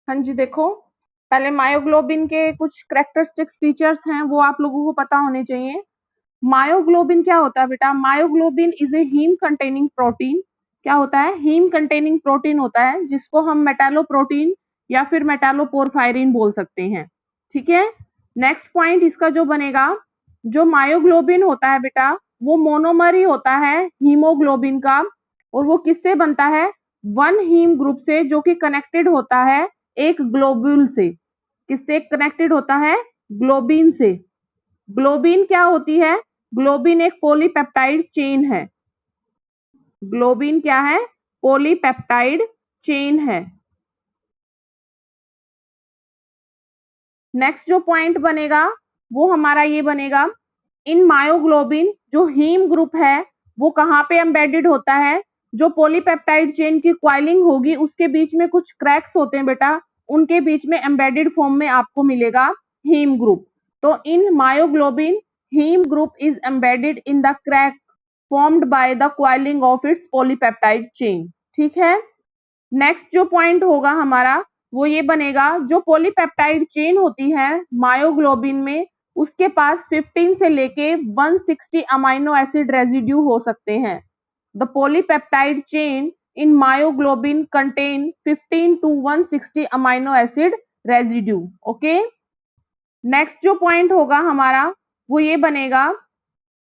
हाँ जी, देखो पहले मायोग्लोबिन के कुछ कैरेक्टरिस्टिक्स फीचर्स हैं वो आप लोगों को पता होने चाहिए। मायोग्लोबिन क्या होता है बेटा? Myoglobin is a heme containing protein. क्या होता है? हीम कंटेनिंग प्रोटीन होता है, जिसको हम मेटालोप्रोटीन या फिर मेटालोपोरफायरिन बोल सकते हैं। ठीक है, नेक्स्ट पॉइंट इसका जो बनेगा, जो मायोग्लोबिन होता है बेटा वो मोनोमर ही होता है हीमोग्लोबिन का, और वो किससे बनता है? वन हीम ग्रुप से, जो कि कनेक्टेड होता है एक ग्लोब्यूल से। किससे कनेक्टेड होता है? ग्लोबिन से। ग्लोबिन क्या होती है? ग्लोबिन एक पॉलीपेप्टाइड चेन है। ग्लोबिन क्या है? पॉलीपेप्टाइड चेन है। नेक्स्ट जो पॉइंट बनेगा वो हमारा ये बनेगा, इन मायोग्लोबिन जो हीम ग्रुप है वो कहाँ पे एम्बेडेड होता है? जो पॉलीपेप्टाइड चेन की क्वाइलिंग होगी उसके बीच में कुछ क्रैक्स होते हैं बेटा, उनके बीच में एम्बेडेड फॉर्म में आपको मिलेगा हीम ग्रुप। तो in myoglobin heme group is embedded in the crack formed by the coiling of its polypeptide chain। ठीक है, नेक्स्ट जो पॉइंट होगा हमारा वो ये बनेगा, जो पॉलीपेप्टाइड चेन होती है मायोग्लोबिन में उसके पास 15 से लेके 160 अमाइनो एसिड रेजिड्यू हो सकते हैं। The polypeptide chain in myoglobin contain 15 to 160 amino acid residue. Okay, next जो पॉइंट होगा हमारा वो ये बनेगा,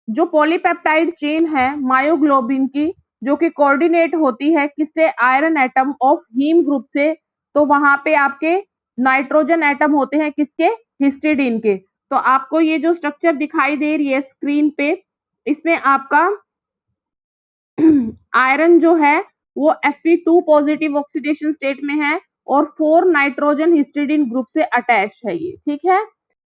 जो पॉलीपेप्टाइड चेन है मायोग्लोबिन की, जो कि कोऑर्डिनेट होती है किससे? Iron atom of heme group से। तो वहां पे आपके नाइट्रोजन एटम होते हैं किसके? हिस्टिडीन के। तो आपको ये जो स्ट्रक्चर दिखाई दे रही है स्क्रीन पे, इसमें आपका आयरन जो है वो Fe2 पॉजिटिव ऑक्सीडेशन स्टेट में है और 4 नाइट्रोजन हिस्टिडीन ग्रुप से अटैच है ये। ठीक है,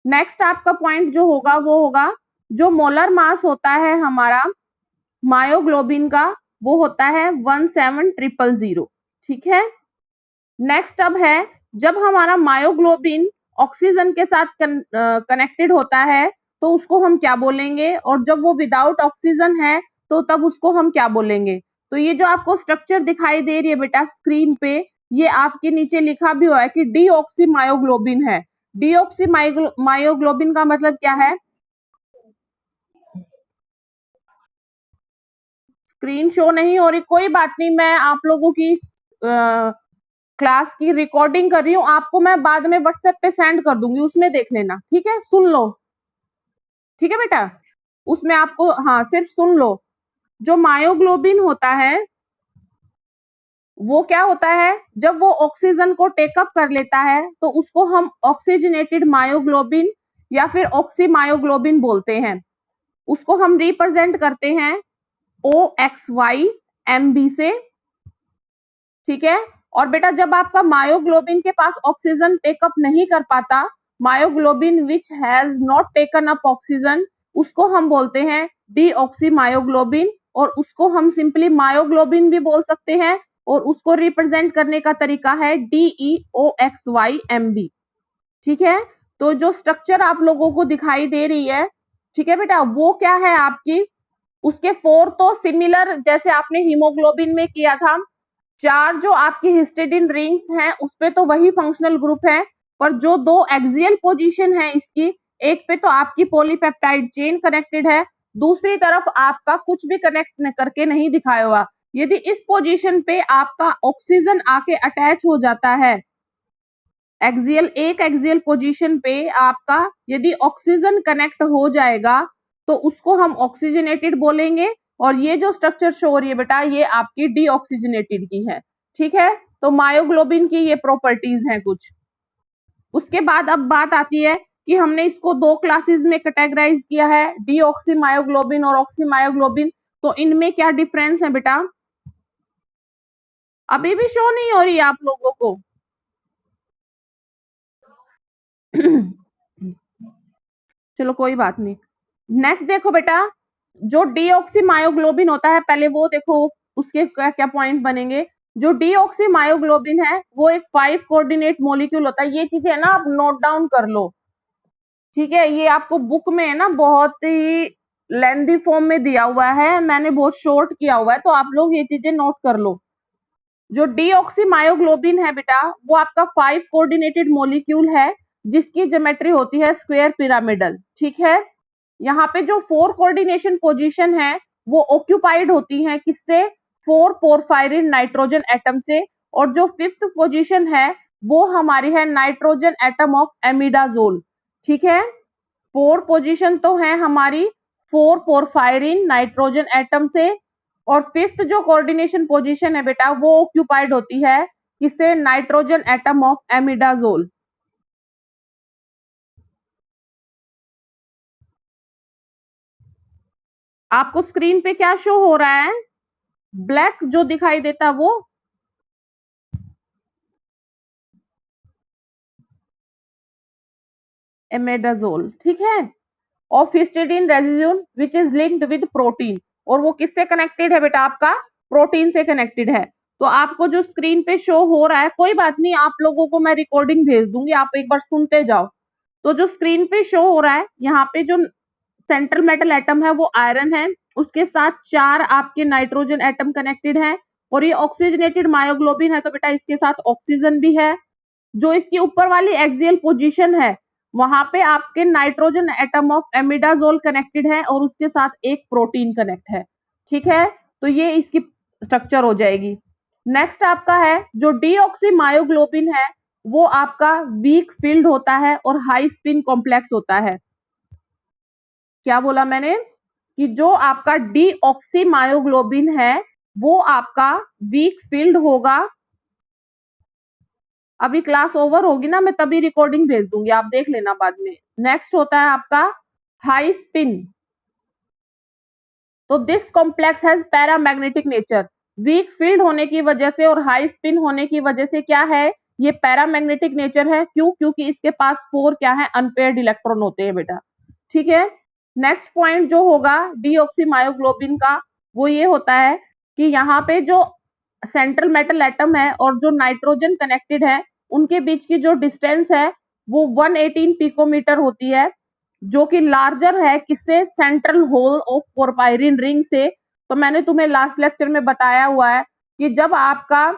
नेक्स्ट आपका पॉइंट जो होगा वो होगा, जो मोलर मास होता है हमारा मायोग्लोबिन का वो होता है 17000। ठीक है, नेक्स्ट अब है, जब हमारा मायोग्लोबिन ऑक्सीजन के साथ कनेक्टेड होता है तो उसको हम क्या बोलेंगे, और जब वो विदाउट ऑक्सीजन है तो तब उसको हम क्या बोलेंगे? तो ये जो आपको स्ट्रक्चर दिखाई दे रही है बेटा स्क्रीन पे, ये आपके नीचे लिखा भी हुआ है कि डीऑक्सी मायोग्लोबिन है। डीऑक्सी मायोग्लोबिन का मतलब क्या है? स्क्रीन शो नहीं हो रही, कोई बात नहीं, मैं आप लोगों की क्लास की रिकॉर्डिंग कर रही हूँ, आपको मैं बाद में व्हाट्सएप पे सेंड कर दूंगी, उसमें देख लेना। ठीक है, सुन लो। ठीक है बेटा, उसमें आपको हाँ सिर्फ सुन लो। जो मायोग्लोबिन होता है वो क्या होता है, जब वो ऑक्सीजन को टेकअप कर लेता है तो उसको हम ऑक्सीजनेटेड मायोग्लोबिन या फिर ऑक्सी मायोग्लोबिन बोलते हैं। उसको हम रिप्रेजेंट करते हैं OXY-MB से। ठीक है, और बेटा जब आपका मायोग्लोबिन के पास ऑक्सीजन टेकअप नहीं कर पाता, myoglobin which has not taken up oxygen, उसको हम बोलते हैं डीऑक्सी मायोग्लोबिन, और उसको हम सिंपली मायोग्लोबिन भी बोल सकते हैं, और उसको रिप्रेजेंट करने का तरीका है DEOXY-MB। ठीक है, तो जो स्ट्रक्चर आप लोगों को दिखाई दे रही है, ठीक है बेटा, वो क्या है आपकी, उसके 4 तो सिमिलर जैसे आपने हीमोग्लोबिन में किया था, 4 जो आपकी हिस्टिडीन रिंग्स हैं उस पे तो वही फंक्शनल ग्रुप है, पर जो 2 एक्सियल पोजीशन है इसकी, एक पे तो आपकी पॉलीपेप्टाइड चेन कनेक्टेड है, दूसरी तरफ आपका कुछ भी कनेक्ट करके नहीं दिखाया हुआ। यदि इस पोजीशन पे आपका ऑक्सीजन आके अटैच हो जाता है, एक एक्सियल पोजीशन पे आपका यदि ऑक्सीजन कनेक्ट हो जाएगा तो उसको हम ऑक्सीजनेटेड बोलेंगे, और ये जो स्ट्रक्चर शो हो रही है बेटा ये आपकी डीऑक्सीजनेटेड की है। ठीक है, तो मायोग्लोबिन की ये प्रॉपर्टीज हैं कुछ। उसके बाद अब बात आती है कि हमने इसको 2 क्लासेस में कैटेगराइज किया है, डीऑक्सी मायोग्लोबिन और ऑक्सी मायोग्लोबिन। तो इनमें क्या डिफरेंस है बेटा? अभी भी शो नहीं हो रही है आप लोगों को? चलो कोई बात नहीं। नेक्स्ट देखो बेटा, जो डीऑक्सी मायोग्लोबिन होता है, पहले वो देखो उसके क्या क्या पॉइंट बनेंगे। जो डीऑक्सी मायोग्लोबिन है वो एक 5 कोऑर्डिनेट मॉलिक्यूल होता है। ये चीजें है ना आप नोट डाउन कर लो। ठीक है, ये आपको बुक में है ना बहुत ही लेंथी फॉर्म में दिया हुआ है, मैंने बहुत शॉर्ट किया हुआ है, तो आप लोग ये चीजें नोट कर लो। जो डीऑक्सीमायोग्लोबिन है बेटा, वो आपका 5 कोऑर्डिनेटेड मॉलिक्यूल है जिसकी ज्योमेट्री होती है स्क्वायर पिरामिडल। ठीक है, यहाँ पे जो 4 कोऑर्डिनेशन पोजीशन है वो ऑक्यूपाइड होती हैं किससे? 4 पोरफायरिन नाइट्रोजन एटम से। और जो 5th पोजीशन है वो हमारी है नाइट्रोजन एटम ऑफ एमिडाजोल। ठीक है, 4 पोजीशन तो है हमारी 4 पोरफायरिन नाइट्रोजन एटम से, और 5th जो कोऑर्डिनेशन पोजीशन है बेटा वो ऑक्यूपाइड होती है किससे? Nitrogen atom of imidazole. आपको स्क्रीन पे क्या शो हो रहा है? ब्लैक जो दिखाई देता वो एमेडाजोल। ठीक है, of histidine residue which is linked with protein, और वो किससे कनेक्टेड है बेटा? आपका प्रोटीन से कनेक्टेड है। तो आपको जो स्क्रीन पे शो हो रहा है, कोई बात नहीं, आप लोगों को मैं रिकॉर्डिंग भेज दूंगी, आप एक बार सुनते जाओ। तो जो स्क्रीन पे शो हो रहा है, यहाँ पे जो सेंट्रल मेटल एटम है वो आयरन है, उसके साथ 4 आपके नाइट्रोजन एटम कनेक्टेड है, और ये ऑक्सीजनेटेड मायोग्लोबिन है तो बेटा इसके साथ ऑक्सीजन भी है। जो इसकी ऊपर वाली एक्सियल पोजीशन है वहां पे आपके नाइट्रोजन एटम ऑफ एमिडाजोल कनेक्टेड है और उसके साथ एक प्रोटीन कनेक्ट है। ठीक है, तो ये इसकी स्ट्रक्चर हो जाएगी। नेक्स्ट आपका है जो डीऑक्सीमायोग्लोबिन है, वो आपका वीक फील्ड होता है और हाई स्पिन कॉम्प्लेक्स होता है। क्या बोला मैंने? कि जो आपका डीऑक्सीमायोग्लोबिन है वो आपका वीक फील्ड होगा। अभी क्लास ओवर होगी ना, मैं तभी रिकॉर्डिंग भेज दूंगी, आप देख लेना बाद में। नेक्स्ट होता है आपका हाई स्पिन। तो this complex has paramagnetic nature. Weak field होने की वजह से और हाई स्पिन होने की वजह से क्या है? ये पैरामैग्नेटिक नेचर है। क्यों? क्योंकि इसके पास 4 क्या है? अनपेयर्ड इलेक्ट्रॉन होते हैं बेटा। ठीक है, नेक्स्ट पॉइंट जो होगा डीऑक्सीमायोग्लोबिन का वो ये होता है कि यहाँ पे जो सेंट्रल मेटल एटम है और जो नाइट्रोजन कनेक्टेड है उनके बीच की जो डिस्टेंस है वो 118 पिकोमीटर होती है, जो कि लार्जर है किससे? Central hole of porphyrin ring से। तो मैंने तुम्हें लास्ट लेक्चर में बताया हुआ है कि जब आपका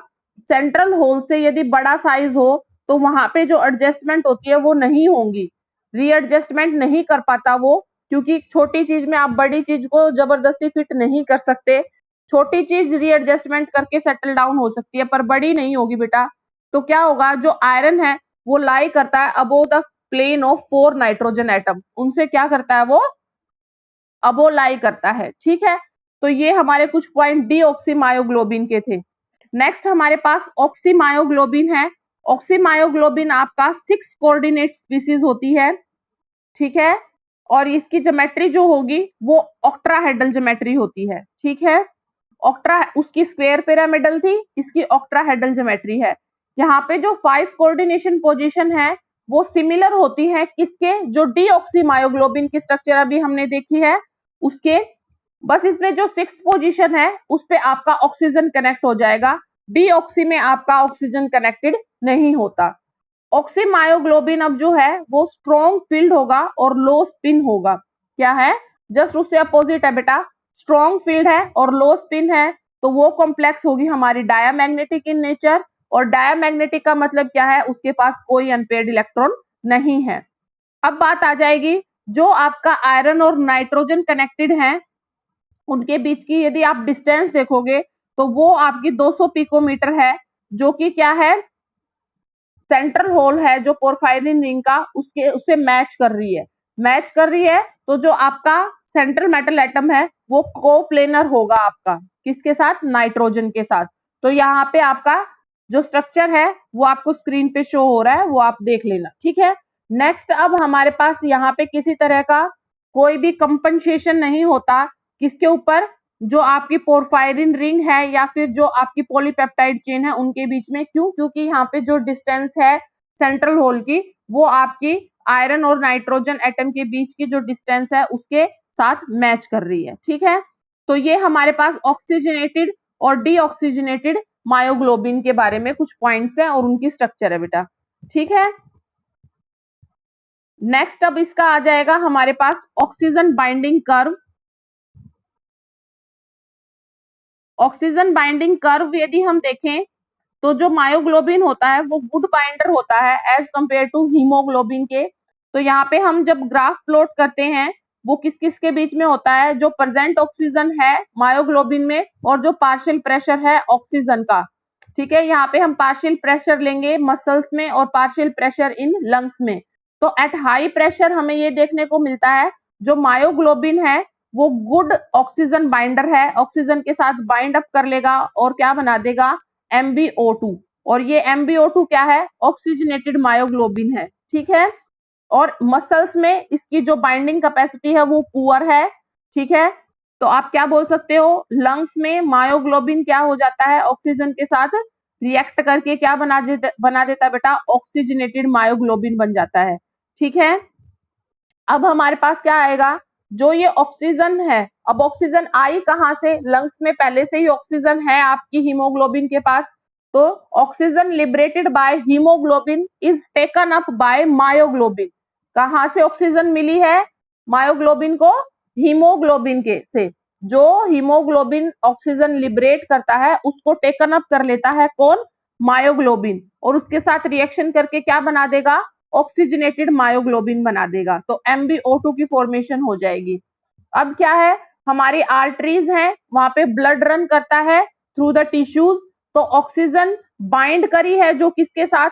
सेंट्रल होल से यदि बड़ा साइज हो तो वहां पे जो एडजस्टमेंट होती है वो नहीं होंगी, रीएडजस्टमेंट नहीं कर पाता वो, क्योंकि छोटी चीज में आप बड़ी चीज को जबरदस्ती फिट नहीं कर सकते। छोटी चीज रीएडजस्टमेंट करके सेटल डाउन हो सकती है पर बड़ी नहीं होगी बेटा। तो क्या होगा? जो आयरन है वो लाई करता है above the plane of 4 nitrogen atom, उनसे क्या करता है वो? अबो लाई करता है। ठीक है, तो ये हमारे कुछ पॉइंट डीऑक्सीमायोग्लोबिन के थे। नेक्स्ट हमारे पास ऑक्सीमायोग्लोबिन है। ऑक्सीमायोग्लोबिन आपका 6 कोऑर्डिनेट स्पीसीज होती है। ठीक है, और इसकी ज्योमेट्री जो होगी वो ऑक्ट्राहेड्रल ज्योमेट्री होती है। ठीक है, ऑक्ट्रा उसकी स्क्वायर पिरामिडल थी, इसकी ऑक्ट्राहेड्रल ज्योमेट्री है। यहाँ पे जो 5 कोऑर्डिनेशन पोजीशन है वो सिमिलर होती है किसके? जो डीऑक्सीमायोग्लोबिन की स्ट्रक्चर अभी हमने देखी है उसके। बस इसमें जो 6th पोजीशन है उस पे आपका ऑक्सीजन कनेक्ट हो जाएगा, डीऑक्सी में आपका ऑक्सीजन कनेक्टेड नहीं होता। ऑक्सीमायोग्लोबिन अब जो है वो स्ट्रॉन्ग फील्ड होगा और लो स्पिन होगा। क्या है? जस्ट उससे अपोजिट है बेटा, स्ट्रॉन्ग फील्ड है और लो स्पिन है, तो वो कॉम्प्लेक्स होगी हमारी डायामैग्नेटिक इन नेचर। और डायामैग्नेटिक का मतलब क्या है? उसके पास कोई अनपेयर्ड इलेक्ट्रॉन नहीं है। अब बात आ जाएगी जो आपका आयरन और नाइट्रोजन कनेक्टेड है उनके बीच की यदि आप डिस्टेंस देखोगे तो वो आपकी 200 पिकोमीटर है, जो कि क्या है? सेंट्रल होल है जो पोरफायरिन रिंग का उसके उससे मैच कर रही है। मैच कर रही है तो जो आपका सेंट्रल मेटल एटम है वो कोप्लेनर होगा आपका किसके साथ? नाइट्रोजन के साथ। तो यहाँ पे आपका जो स्ट्रक्चर है वो आपको स्क्रीन पे शो हो रहा है, वो आप देख लेना। ठीक है, नेक्स्ट अब हमारे पास यहाँ पे किसी तरह का कोई भी कंपनसेशन नहीं होता किसके ऊपर? जो आपकी पोरफायरिन रिंग है या फिर जो आपकी पॉलीपेप्टाइड चेन है उनके बीच में। क्यों? क्योंकि यहाँ पे जो डिस्टेंस है सेंट्रल होल की वो आपकी आयरन और नाइट्रोजन एटम के बीच की जो डिस्टेंस है उसके साथ मैच कर रही है। ठीक है, तो ये हमारे पास ऑक्सीजनेटेड और डीऑक्सीजनेटेड मायोग्लोबिन के बारे में कुछ पॉइंट्स हैं और उनकी स्ट्रक्चर है बेटा। ठीक है, नेक्स्ट अब इसका आ जाएगा हमारे पास oxygen binding curve. Oxygen binding curve यदि हम देखें तो जो मायोग्लोबिन होता है वो गुड बाइंडर होता है एज कंपेयर टू हीमोग्लोबिन के। तो यहाँ पे हम जब ग्राफ प्लॉट करते हैं वो किस किस के बीच में होता है, जो प्रेजेंट ऑक्सीजन है मायोग्लोबिन में और जो पार्शियल प्रेशर है ऑक्सीजन का। ठीक है, यहाँ पे हम पार्शियल प्रेशर लेंगे मसल्स में और पार्शियल प्रेशर इन लंग्स में। तो एट हाई प्रेशर हमें ये देखने को मिलता है जो मायोग्लोबिन है वो गुड ऑक्सीजन बाइंडर है, ऑक्सीजन के साथ बाइंड अप कर लेगा और क्या बना देगा, MbO2। और ये MbO2 क्या है, ऑक्सीजनेटेड मायोग्लोबिन है। ठीक है, और मसल्स में इसकी जो बाइंडिंग कैपेसिटी है वो पुअर है। ठीक है, तो आप क्या बोल सकते हो, लंग्स में मायोग्लोबिन क्या हो जाता है, ऑक्सीजन के साथ रिएक्ट करके क्या बना देता है बेटा, ऑक्सीजनेटेड मायोग्लोबिन बन जाता है। ठीक है, अब हमारे पास क्या आएगा, जो ये ऑक्सीजन है, अब ऑक्सीजन आई कहां से, लंग्स में पहले से ही ऑक्सीजन है आपकी हीमोग्लोबिन के पास। तो oxygen liberated by haemoglobin is taken up by myoglobin. कहां से ऑक्सीजन मिली है मायोग्लोबिन को, हीमोग्लोबिन के से। जो हीमोग्लोबिन ऑक्सीजन लिबरेट करता है उसको टेकन अप कर लेता है कौन, मायोग्लोबिन, और उसके साथ रिएक्शन करके क्या बना देगा, ऑक्सीजनेटेड मायोग्लोबिन बना देगा। तो MbO2 की फॉर्मेशन हो जाएगी। अब क्या है, हमारी आर्टरीज हैं वहां पे ब्लड रन करता है थ्रू द टिश्यूज। तो ऑक्सीजन बाइंड करी है जो किसके साथ,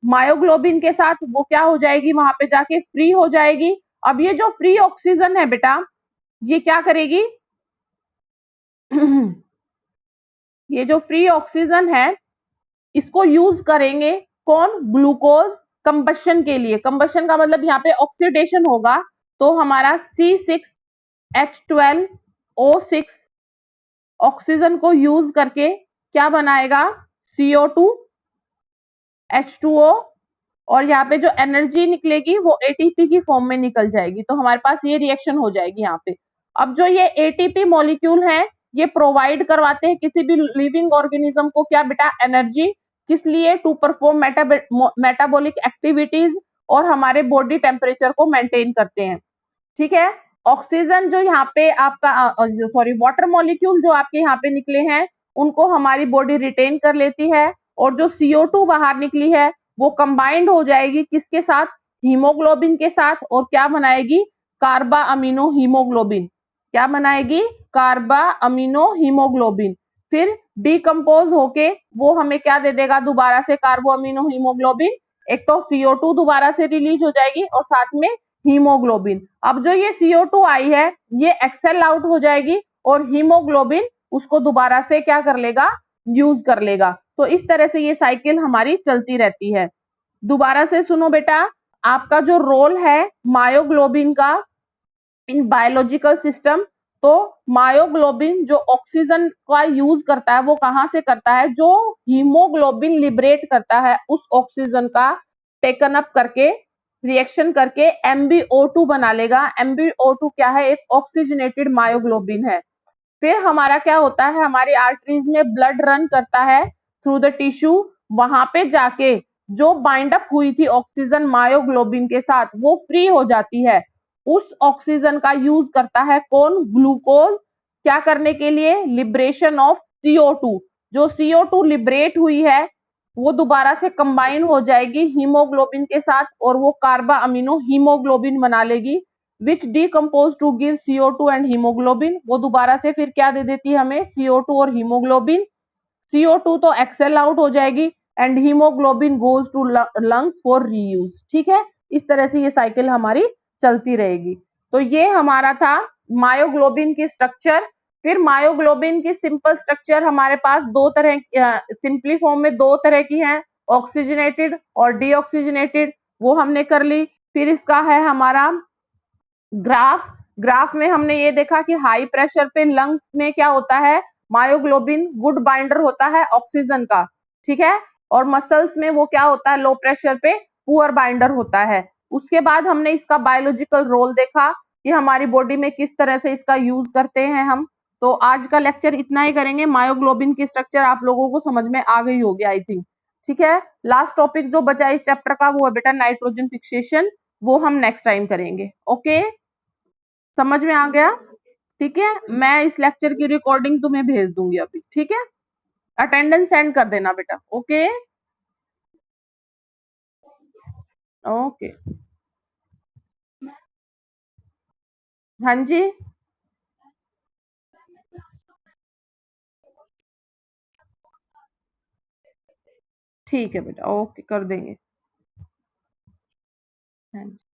मायोग्लोबिन के साथ, वो क्या हो जाएगी वहां पे जाके फ्री हो जाएगी। अब ये जो फ्री ऑक्सीजन है बेटा ये क्या करेगी ये जो फ्री ऑक्सीजन है इसको यूज करेंगे कौन, ग्लूकोज कंबशन के लिए। कंबशन का मतलब यहाँ पे ऑक्सीडेशन होगा। तो हमारा C6H12O6 ऑक्सीजन को यूज करके क्या बनाएगा, CO2 H2O, और यहाँ पे जो एनर्जी निकलेगी वो ATP की फॉर्म में निकल जाएगी। तो हमारे पास ये रिएक्शन हो जाएगी यहाँ पे। अब जो ये ATP मॉलिक्यूल है ये प्रोवाइड करवाते हैं किसी भी लिविंग ऑर्गेनिज्म को क्या बेटा, एनर्जी। किस लिए, टू परफॉर्म मेटाबॉलिक एक्टिविटीज और हमारे बॉडी टेम्परेचर को मेंटेन करते हैं। ठीक है, ऑक्सीजन जो यहाँ पे आपका सॉरी वाटर मॉलिक्यूल जो आपके यहाँ पे निकले हैं उनको हमारी बॉडी रिटेन कर लेती है, और जो CO2 बाहर निकली है वो कंबाइंड हो जाएगी किसके साथ, हीमोग्लोबिन के साथ, और क्या बनाएगी, कार्बा अमीनो हीमोग्लोबिन। क्या बनाएगी, कार्बा अमीनो हीमोग्लोबिन। फिर डिकम्पोज होके वो हमें क्या दे देगा, दोबारा से कार्बो अमीनो हीमोग्लोबिन। एक तो CO2 दोबारा से रिलीज हो जाएगी और साथ में हीमोग्लोबिन। अब जो ये CO2 आई है ये एक्सेल आउट हो जाएगी और हीमोग्लोबिन उसको दोबारा से क्या कर लेगा, यूज कर लेगा। तो इस तरह से ये साइकिल हमारी चलती रहती है। दोबारा से सुनो बेटा, आपका जो रोल है मायोग्लोबिन का इन बायोलॉजिकल सिस्टम, तो मायोग्लोबिन जो ऑक्सीजन का यूज करता है वो कहां से करता है, जो हीमोग्लोबिन लिबरेट करता है उस ऑक्सीजन का टेकन अप करके रिएक्शन करके MbO2 बना लेगा। MbO2 क्या है, एक ऑक्सीजनेटेड मायोग्लोबिन है। फिर हमारा क्या होता है, हमारी आर्टरीज में ब्लड रन करता है थ्रू द टिश्यू, वहां पे जाके जो बाइंड अप हुई थी ऑक्सीजन मायोग्लोबिन के साथ वो फ्री हो जाती है। उस ऑक्सीजन का यूज करता है कौन, ग्लूकोज, क्या करने के लिए, लिबरेशन ऑफ CO2। जो CO2 लिबरेट हुई है वो दोबारा से कंबाइन हो जाएगी हीमोग्लोबिन के साथ और वो कार्बा अमीनो हीमोग्लोबिन बना लेगी, which decompose to give CO2 and haemoglobin. वो दोबारा से फिर क्या दे देती है हमें, CO2 और हीमोग्लोबिन। CO2 तो एक्सेल आउट हो जाएगी and hemoglobin goes to lungs for reuse. ठीक है, इस तरह से ये साइकिल हमारी चलती रहेगी। तो ये हमारा था मायोग्लोबिन की स्ट्रक्चर। फिर मायोग्लोबिन की सिंपल स्ट्रक्चर हमारे पास दो तरह, सिंपली फॉर्म में दो तरह की है, ऑक्सीजनेटेड और डीऑक्सीजनेटेड, वो हमने कर ली। फिर इसका है हमारा ग्राफ। ग्राफ में हमने ये देखा कि हाई प्रेशर पे लंग्स में क्या होता है, मायोग्लोबिन गुड बाइंडर होता है ऑक्सीजन का। ठीक है, और मसल्स में वो क्या होता है, लो प्रेशर पे पुअर बाइंडर होता है। उसके बाद हमने इसका बायोलॉजिकल रोल देखा कि हमारी बॉडी में किस तरह से इसका यूज करते हैं हम। तो आज का लेक्चर इतना ही करेंगे। मायोग्लोबिन की स्ट्रक्चर आप लोगों को समझ में आ गई होगी आई थिंक। ठीक है, लास्ट टॉपिक जो बचा इस चैप्टर का वो है बेटा नाइट्रोजन फिक्सेशन, वो हम नेक्स्ट टाइम करेंगे। ओके, समझ में आ गया? ठीक है, मैं इस लेक्चर की रिकॉर्डिंग तुम्हें भेज दूंगी अभी। ठीक है। अटेंडेंस सेंड कर देना बेटा। Okay okay. हाँ जी। ठीक है बेटा, ओके कर देंगे। हाँ जी।